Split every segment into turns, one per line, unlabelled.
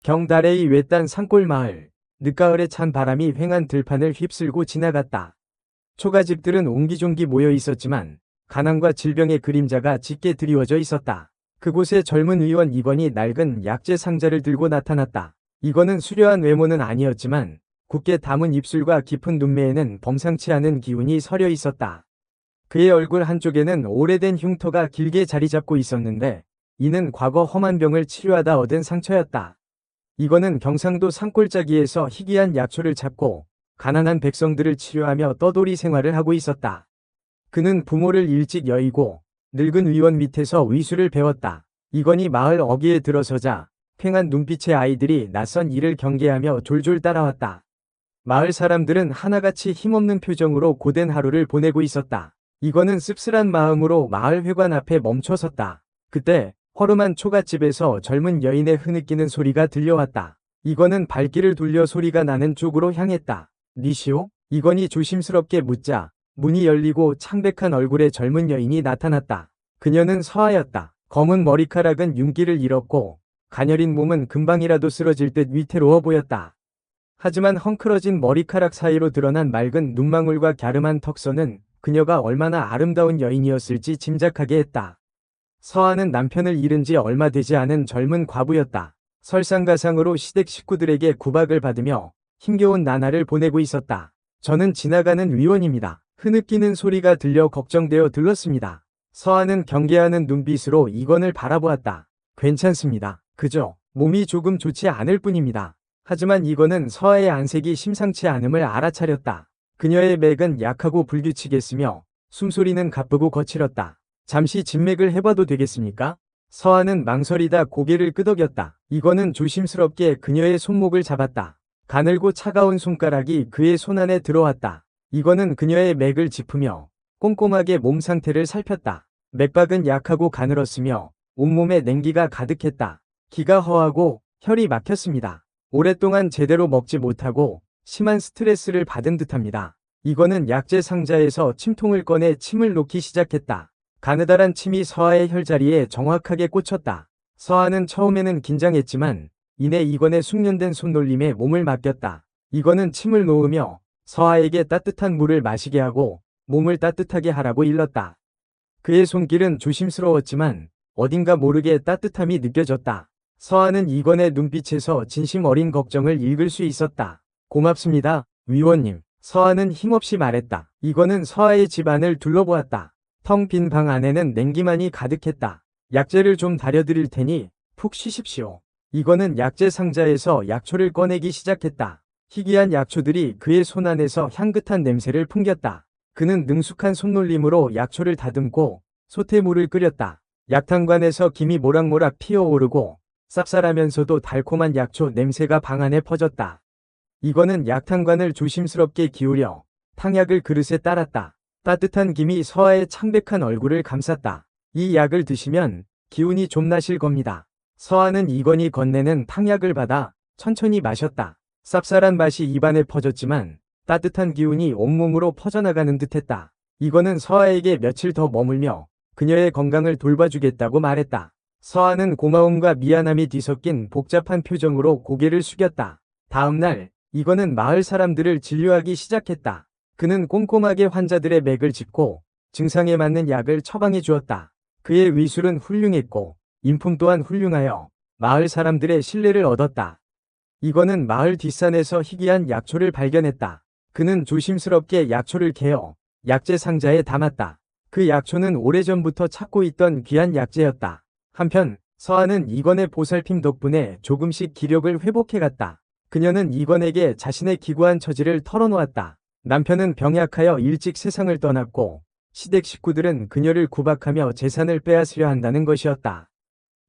경달의 외딴 산골 마을. 늦가을에 찬 바람이 휑한 들판을 휩쓸고 지나갔다. 초가집들은 옹기종기 모여 있었지만 가난과 질병의 그림자가 짙게 드리워져 있었다. 그곳에 젊은 의원 2번이 낡은 약재 상자를 들고 나타났다. 이거는 수려한 외모는 아니었지만 굳게 담은 입술과 깊은 눈매에는 범상치 않은 기운이 서려 있었다. 그의 얼굴 한쪽에는 오래된 흉터가 길게 자리 잡고 있었는데 이는 과거 험한 병을 치료하다 얻은 상처였다. 이거는 경상도 산골짜기에서 희귀한 약초를 찾고 가난한 백성들을 치료하며 떠돌이 생활을 하고 있었다. 그는 부모를 일찍 여의고 늙은 의원 밑에서 의술을 배웠다. 이건이 마을 어귀에 들어서자 퀭한 눈빛의 아이들이 낯선 이를 경계하며 졸졸 따라왔다. 마을 사람들은 하나같이 힘없는 표정으로 고된 하루를 보내고 있었다. 이거는 씁쓸한 마음으로 마을 회관 앞에 멈춰섰다. 그때 허름한 초가집에서 젊은 여인의 흐느끼는 소리가 들려왔다. 이건은 발길을 돌려 소리가 나는 쪽으로 향했다. 니시오? 이건이 조심스럽게 묻자 문이 열리고 창백한 얼굴의 젊은 여인이 나타났다. 그녀는 서하였다. 검은 머리카락은 윤기를 잃었고 가녀린 몸은 금방이라도 쓰러질 듯 위태로워 보였다. 하지만 헝클어진 머리카락 사이로 드러난 맑은 눈망울과 갸름한 턱선은 그녀가 얼마나 아름다운 여인이었을지 짐작하게 했다. 서하는 남편을 잃은 지 얼마 되지 않은 젊은 과부였다. 설상가상으로 시댁 식구들에게 구박을 받으며 힘겨운 나날을 보내고 있었다. 저는 지나가는 위원입니다. 흐느끼는 소리가 들려 걱정되어 들렀습니다. 서하는 경계하는 눈빛으로 이건을 바라보았다. 괜찮습니다. 그저 몸이 조금 좋지 않을 뿐입니다. 하지만 이건은 서하의 안색이 심상치 않음을 알아차렸다. 그녀의 맥은 약하고 불규칙했으며 숨소리는 가쁘고 거칠었다. 잠시 진맥을 해봐도 되겠습니까? 서하는 망설이다 고개를 끄덕였다. 이건은 조심스럽게 그녀의 손목을 잡았다. 가늘고 차가운 손가락이 그의 손 안에 들어왔다. 이건은 그녀의 맥을 짚으며 꼼꼼하게 몸 상태를 살폈다. 맥박은 약하고 가늘었으며 온몸에 냉기가 가득했다. 기가 허하고 혈이 막혔습니다. 오랫동안 제대로 먹지 못하고 심한 스트레스를 받은 듯합니다. 이건은 약재 상자에서 침통을 꺼내 침을 놓기 시작했다. 가느다란 침이 서하의 혈자리에 정확하게 꽂혔다. 서하는 처음에는 긴장했지만 이내 이건의 숙련된 손놀림에 몸을 맡겼다. 이건은 침을 놓으며 서하에게 따뜻한 물을 마시게 하고 몸을 따뜻하게 하라고 일렀다. 그의 손길은 조심스러웠지만 어딘가 모르게 따뜻함이 느껴졌다. 서하는 이건의 눈빛에서 진심 어린 걱정을 읽을 수 있었다. 고맙습니다, 위원님. 서하는 힘없이 말했다. 이건은 서하의 집안을 둘러보았다. 텅 빈 방 안에는 냉기만이 가득했다. 약재를 좀 다려드릴 테니 푹 쉬십시오. 이건은 약재 상자에서 약초를 꺼내기 시작했다. 희귀한 약초들이 그의 손 안에서 향긋한 냄새를 풍겼다. 그는 능숙한 손놀림으로 약초를 다듬고 소태물을 끓였다. 약탕관에서 김이 모락모락 피어오르고 쌉쌀하면서도 달콤한 약초 냄새가 방 안에 퍼졌다. 이건은 약탕관을 조심스럽게 기울여 탕약을 그릇에 따랐다. 따뜻한 김이 서하의 창백한 얼굴을 감쌌다. 이 약을 드시면 기운이 좀 나실 겁니다. 서하는 이건이 건네는 탕약을 받아 천천히 마셨다. 쌉쌀한 맛이 입안에 퍼졌지만 따뜻한 기운이 온몸으로 퍼져나가는 듯했다. 이건은 서하에게 며칠 더 머물며 그녀의 건강을 돌봐주겠다고 말했다. 서하는 고마움과 미안함이 뒤섞인 복잡한 표정으로 고개를 숙였다. 다음날 이건은 마을 사람들을 진료하기 시작했다. 그는 꼼꼼하게 환자들의 맥을 짚고 증상에 맞는 약을 처방해 주었다. 그의 의술은 훌륭했고 인품 또한 훌륭하여 마을 사람들의 신뢰를 얻었다. 이건은 마을 뒷산에서 희귀한 약초를 발견했다. 그는 조심스럽게 약초를 개어 약재 상자에 담았다. 그 약초는 오래전부터 찾고 있던 귀한 약재였다. 한편 서하는 이건의 보살핌 덕분에 조금씩 기력을 회복해갔다. 그녀는 이건에게 자신의 기구한 처지를 털어놓았다. 남편은 병약하여 일찍 세상을 떠났고 시댁 식구들은 그녀를 구박하며 재산을 빼앗으려 한다는 것이었다.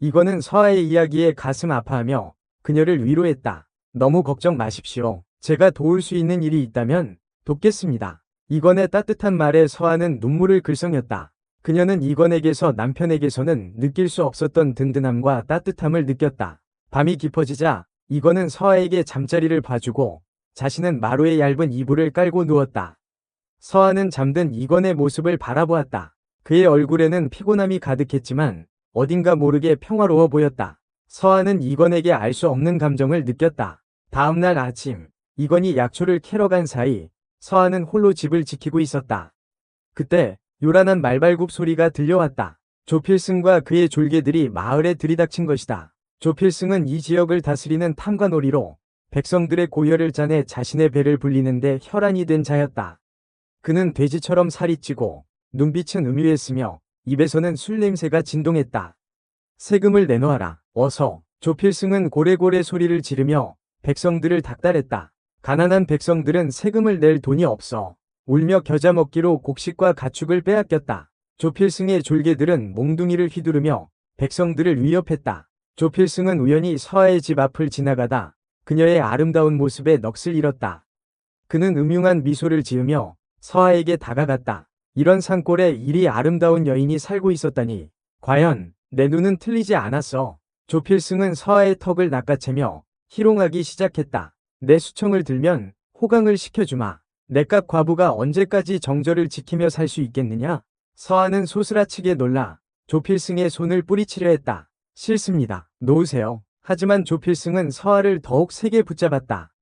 이건은 서하의 이야기에 가슴 아파하며 그녀를 위로했다. 너무 걱정 마십시오. 제가 도울 수 있는 일이 있다면 돕겠습니다. 이건의 따뜻한 말에 서하는 눈물을 글썽였다. 그녀는 이건에게서 남편에게서는 느낄 수 없었던 든든함과 따뜻함을 느꼈다. 밤이 깊어지자 이건은 서하에게 잠자리를 봐주고 자신은 마루에 얇은 이불을 깔고 누웠다. 서하는 잠든 이건의 모습을 바라보았다. 그의 얼굴에는 피곤함이 가득했지만 어딘가 모르게 평화로워 보였다. 서한은 이건에게 알 수 없는 감정을 느꼈다. 다음날 아침, 이건이 약초를 캐러 간 사이 서한은 홀로 집을 지키고 있었다. 그때 요란한 말발굽 소리가 들려왔다. 조필승과 그의 졸개들이 마을에 들이닥친 것이다. 조필승은 이 지역을 다스리는 탐관오리로 백성들의 고열을 짜내 자신의 배를 불리는데 혈안이 된 자였다. 그는 돼지처럼 살이 찌고 눈빛은 음유했으며 입에서는 술 냄새가 진동했다. 세금을 내놓아라. 어서. 조필승은 고래고래 소리를 지르며 백성들을 닥달했다. 가난한 백성들은 세금을 낼 돈이 없어 울며 겨자 먹기로 곡식과 가축을 빼앗겼다. 조필승의 졸개들은 몽둥이를 휘두르며 백성들을 위협했다. 조필승은 우연히 서하의 집 앞을 지나가다 그녀의 아름다운 모습에 넋을 잃었다. 그는 음흉한 미소를 지으며 서하에게 다가갔다. 이런 산골에 이리 아름다운 여인이 살고 있었다니. 과연 내 눈은 틀리지 않았어. 조필승은 서하의 턱을 낚아채며 희롱하기 시작했다. 내 수청을 들면 호강을 시켜주마. 내값 과부가 언제까지 정절을 지키며 살 수 있겠느냐? 서하는 소스라치게 놀라 조필승의 손을 뿌리치려 했다. 싫습니다. 놓으세요. 하지만 조필승은 서하를 더욱 세게 붙잡았다.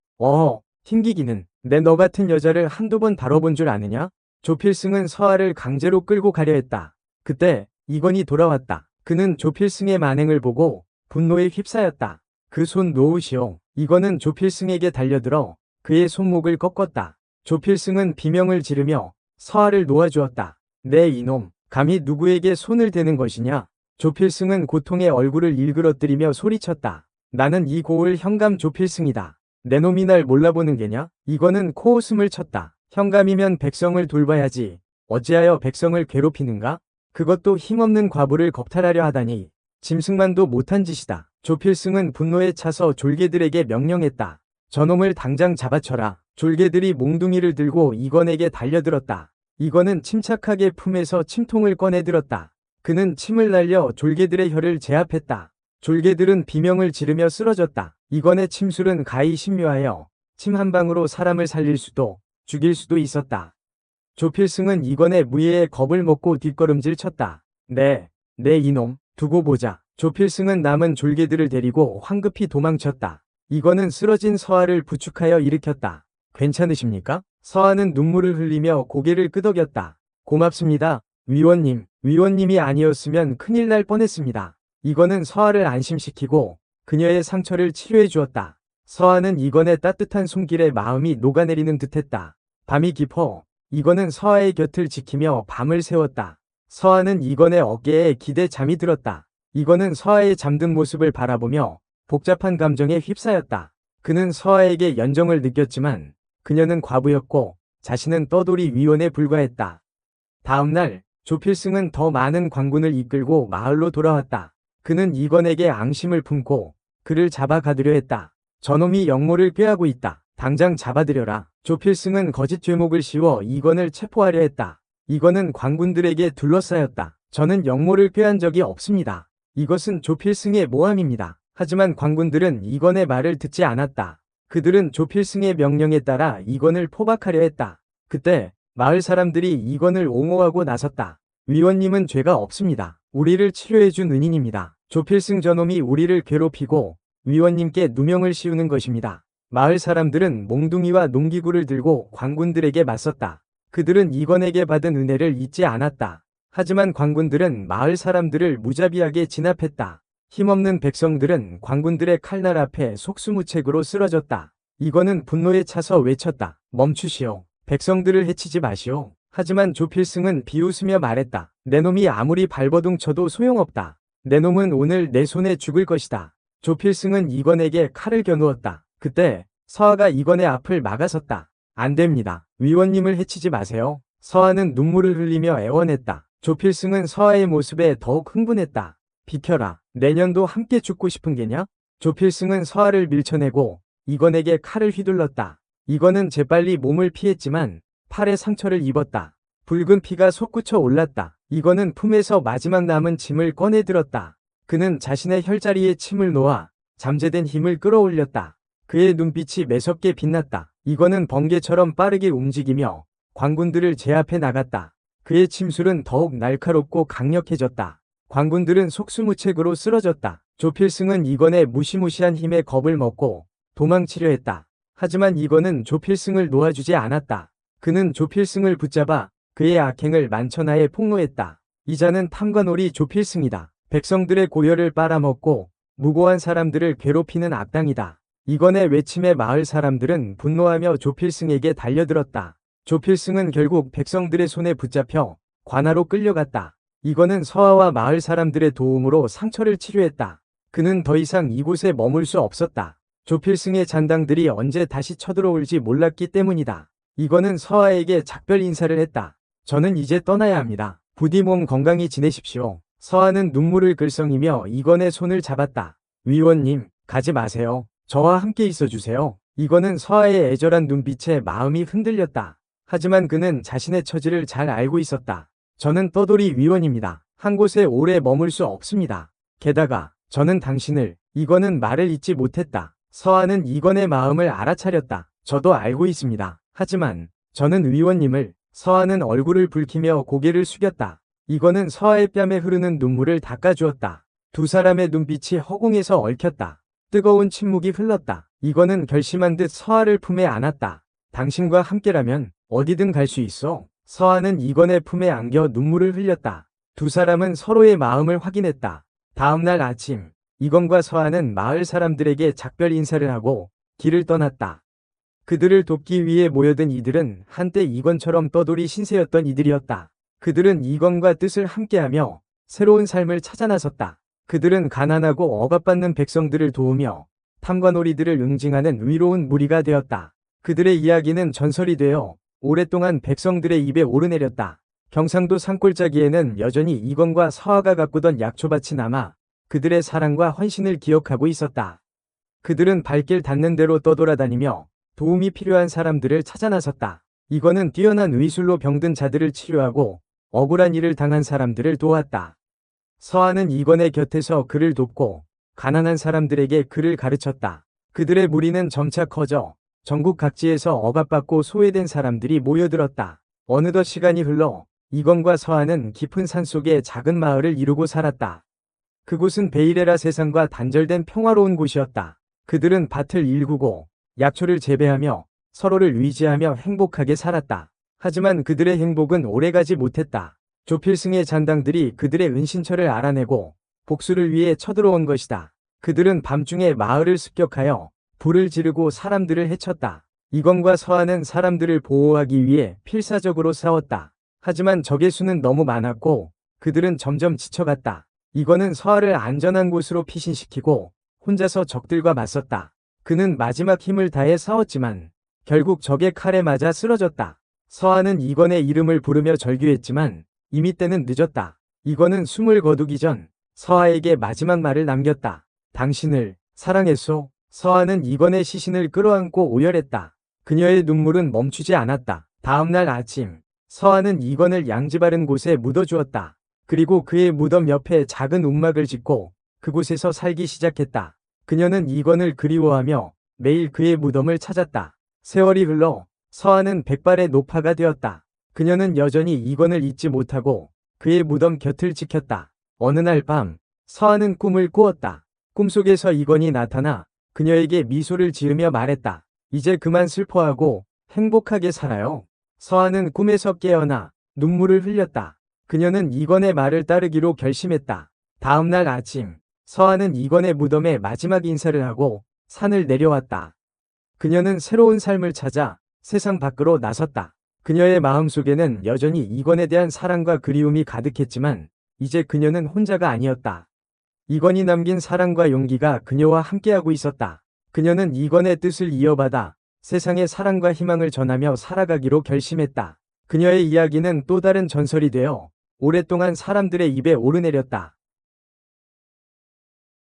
튕기기는. 내 너 같은 여자를 한두 번 다뤄본 줄 아느냐? 조필승은 서하를 강제로 끌고 가려 했다. 그때 이건이 돌아왔다. 그는 조필승의 만행을 보고 분노에 휩싸였다. 그 손 놓으시오. 이건은 조필승에게 달려들어 그의 손목을 꺾었다. 조필승은 비명을 지르며 서하를 놓아주었다. 내 이놈, 감히 누구에게 손을 대는 것이냐? 조필승은 고통에 얼굴을 일그러뜨리며 소리쳤다. 나는 이 고을 현감 조필승이다. 내 놈이 날 몰라보는 게냐? 이거는 코웃음을 쳤다. 현감이면 백성을 돌봐야지. 어찌하여 백성을 괴롭히는가? 그것도 힘없는 과부를 겁탈하려 하다니. 짐승만도 못한 짓이다. 조필승은 분노에 차서 졸개들에게 명령했다. 저놈을 당장 잡아쳐라. 졸개들이 몽둥이를 들고 이건에게 달려들었다. 이건은 침착하게 품에서 침통을 꺼내들었다. 그는 침을 날려 졸개들의 혀를 제압했다. 졸개들은 비명을 지르며 쓰러졌다. 이건의 침술은 가히 신묘하여 침 한 방으로 사람을 살릴 수도 죽일 수도 있었다. 조필승은 이건의 무예에 겁을 먹고 뒷걸음질 쳤다. 내 이놈, 두고 보자. 조필승은 남은 졸개들을 데리고 황급히 도망쳤다. 이건은 쓰러진 서하를 부축하여 일으켰다. 괜찮으십니까? 서하는 눈물을 흘리며 고개를 끄덕였다. 고맙습니다. 위원님, 위원님이 아니었으면 큰일 날 뻔했습니다. 이건은 서하를 안심시키고 그녀의 상처를 치료해 주었다. 서하는 이건의 따뜻한 손길에 마음이 녹아내리는 듯했다. 밤이 깊어 이건은 서하의 곁을 지키며 밤을 새웠다. 서하는 이건의 어깨에 기대 잠이 들었다. 이건은 서하의 잠든 모습을 바라보며 복잡한 감정에 휩싸였다. 그는 서하에게 연정을 느꼈지만 그녀는 과부였고 자신은 떠돌이 위원에 불과했다. 다음날 조필승은 더 많은 관군을 이끌고 마을로 돌아왔다. 그는 이건에게 앙심을 품고 그를 잡아가두려 했다. 저놈이 영모를 꾀하고 있다. 당장 잡아들여라. 조필승은 거짓 죄목을 씌워 이건을 체포하려 했다. 이건은 관군들에게 둘러싸였다. 저는 영모를 꾀한 적이 없습니다. 이것은 조필승의 모함입니다. 하지만 관군들은 이건의 말을 듣지 않았다. 그들은 조필승의 명령에 따라 이건을 포박하려 했다. 그때 마을 사람들이 이건을 옹호하고 나섰다. 위원님은 죄가 없습니다. 우리를 치료해준 은인입니다. 조필승 저놈이 우리를 괴롭히고 위원님께 누명을 씌우는 것입니다. 마을 사람들은 몽둥이와 농기구를 들고 관군들에게 맞섰다. 그들은 이건에게 받은 은혜를 잊지 않았다. 하지만 관군들은 마을 사람들을 무자비하게 진압했다. 힘없는 백성들은 관군들의 칼날 앞에 속수무책으로 쓰러졌다. 이건은 분노에 차서 외쳤다. 멈추시오. 백성들을 해치지 마시오. 하지만 조필승은 비웃으며 말했다. 내 놈이 아무리 발버둥 쳐도 소용없다. 내 놈은 오늘 내 손에 죽을 것이다. 조필승은 이건에게 칼을 겨누었다. 그때 서하가 이건의 앞을 막아섰다. 안 됩니다. 위원님을 해치지 마세요. 서하는 눈물을 흘리며 애원했다. 조필승은 서하의 모습에 더욱 흥분했다. 비켜라. 내년도 함께 죽고 싶은 게냐? 조필승은 서하를 밀쳐내고 이건에게 칼을 휘둘렀다. 이건은 재빨리 몸을 피했지만 팔에 상처를 입었다. 붉은 피가 솟구쳐 올랐다. 이건은 품에서 마지막 남은 침을 꺼내들었다. 그는 자신의 혈자리에 침을 놓아 잠재된 힘을 끌어올렸다. 그의 눈빛이 매섭게 빛났다. 이건은 번개처럼 빠르게 움직이며 관군들을 제압해 나갔다. 그의 침술은 더욱 날카롭고 강력해졌다. 관군들은 속수무책으로 쓰러졌다. 조필승은 이건의 무시무시한 힘에 겁을 먹고 도망치려 했다. 하지만 이건은 조필승을 놓아주지 않았다. 그는 조필승을 붙잡아 그의 악행을 만천하에 폭로했다. 이자는 탐관오리 조필승이다. 백성들의 고열을 빨아먹고 무고한 사람들을 괴롭히는 악당이다. 이건의 외침에 마을 사람들은 분노하며 조필승에게 달려들었다. 조필승은 결국 백성들의 손에 붙잡혀 관아로 끌려갔다. 이건은 서하와 마을 사람들의 도움으로 상처를 치료했다. 그는 더 이상 이곳에 머물 수 없었다. 조필승의 잔당들이 언제 다시 쳐들어올지 몰랐기 때문이다. 이건은 서하에게 작별 인사를 했다. 저는 이제 떠나야 합니다. 부디 몸 건강히 지내십시오. 서하는 눈물을 글썽이며 이건의 손을 잡았다. 위원님, 가지 마세요. 저와 함께 있어주세요. 이건은 서하의 애절한 눈빛에 마음이 흔들렸다. 하지만 그는 자신의 처지를 잘 알고 있었다. 저는 떠돌이 위원입니다. 한 곳에 오래 머물 수 없습니다. 게다가 저는 당신을, 이건은 말을 잇지 못했다. 서하는 이건의 마음을 알아차렸다. 저도 알고 있습니다. 하지만 저는 위원님을, 서하는 얼굴을 붉히며 고개를 숙였다. 이건은 서하의 뺨에 흐르는 눈물을 닦아주었다. 두 사람의 눈빛이 허공에서 얽혔다. 뜨거운 침묵이 흘렀다. 이건은 결심한 듯 서하를 품에 안았다. 당신과 함께라면 어디든 갈 수 있어. 서하는 이건의 품에 안겨 눈물을 흘렸다. 두 사람은 서로의 마음을 확인했다. 다음날 아침, 이건과 서하는 마을 사람들에게 작별 인사를 하고 길을 떠났다. 그들을 돕기 위해 모여든 이들은 한때 이건처럼 떠돌이 신세였던 이들이었다. 그들은 이건과 뜻을 함께하며 새로운 삶을 찾아 나섰다. 그들은 가난하고 억압받는 백성들을 도우며 탐관오리들을 응징하는 의로운 무리가 되었다. 그들의 이야기는 전설이 되어 오랫동안 백성들의 입에 오르내렸다. 경상도 산골짜기에는 여전히 이건과 서하가 가꾸던 약초밭이 남아 그들의 사랑과 헌신을 기억하고 있었다. 그들은 발길 닿는 대로 떠돌아다니며 도움이 필요한 사람들을 찾아 나섰다. 이건은 뛰어난 의술로 병든 자들을 치료하고 억울한 일을 당한 사람들을 도왔다. 서하는 이건의 곁에서 그를 돕고 가난한 사람들에게 그를 가르쳤다. 그들의 무리는 점차 커져 전국 각지에서 억압받고 소외된 사람들이 모여들었다. 어느덧 시간이 흘러 이건과 서하는 깊은 산속에 작은 마을을 이루고 살았다. 그곳은 베이레라 세상과 단절된 평화로운 곳이었다. 그들은 밭을 일구고 약초를 재배하며 서로를 의지하며 행복하게 살았다. 하지만 그들의 행복은 오래가지 못했다. 조필승의 잔당들이 그들의 은신처를 알아내고 복수를 위해 쳐들어온 것이다. 그들은 밤중에 마을을 습격하여 불을 지르고 사람들을 해쳤다. 이건과 서하는 사람들을 보호하기 위해 필사적으로 싸웠다. 하지만 적의 수는 너무 많았고 그들은 점점 지쳐갔다. 이건은 서하를 안전한 곳으로 피신시키고 혼자서 적들과 맞섰다. 그는 마지막 힘을 다해 싸웠지만 결국 적의 칼에 맞아 쓰러졌다. 서하는 이건의 이름을 부르며 절규했지만 이미 때는 늦었다. 이건은 숨을 거두기 전 서하에게 마지막 말을 남겼다. 당신을 사랑했소. 서하는 이건의 시신을 끌어안고 오열했다. 그녀의 눈물은 멈추지 않았다. 다음날 아침, 서하는 이건을 양지 바른 곳에 묻어주었다. 그리고 그의 무덤 옆에 작은 움막을 짓고 그곳에서 살기 시작했다. 그녀는 이건을 그리워하며 매일 그의 무덤을 찾았다. 세월이 흘러 서하는 백발의 노파가 되었다. 그녀는 여전히 이건을 잊지 못하고 그의 무덤 곁을 지켰다. 어느 날 밤, 서하는 꿈을 꾸었다. 꿈속에서 이건이 나타나 그녀에게 미소를 지으며 말했다. 이제 그만 슬퍼하고 행복하게 살아요. 서하는 꿈에서 깨어나 눈물을 흘렸다. 그녀는 이건의 말을 따르기로 결심했다. 다음날 아침, 서하는 이건의 무덤에 마지막 인사를 하고 산을 내려왔다. 그녀는 새로운 삶을 찾아 세상 밖으로 나섰다. 그녀의 마음속에는 여전히 이건에 대한 사랑과 그리움이 가득했지만 이제 그녀는 혼자가 아니었다. 이건이 남긴 사랑과 용기가 그녀와 함께하고 있었다. 그녀는 이건의 뜻을 이어받아 세상에 사랑과 희망을 전하며 살아가기로 결심했다. 그녀의 이야기는 또 다른 전설이 되어 오랫동안 사람들의 입에 오르내렸다.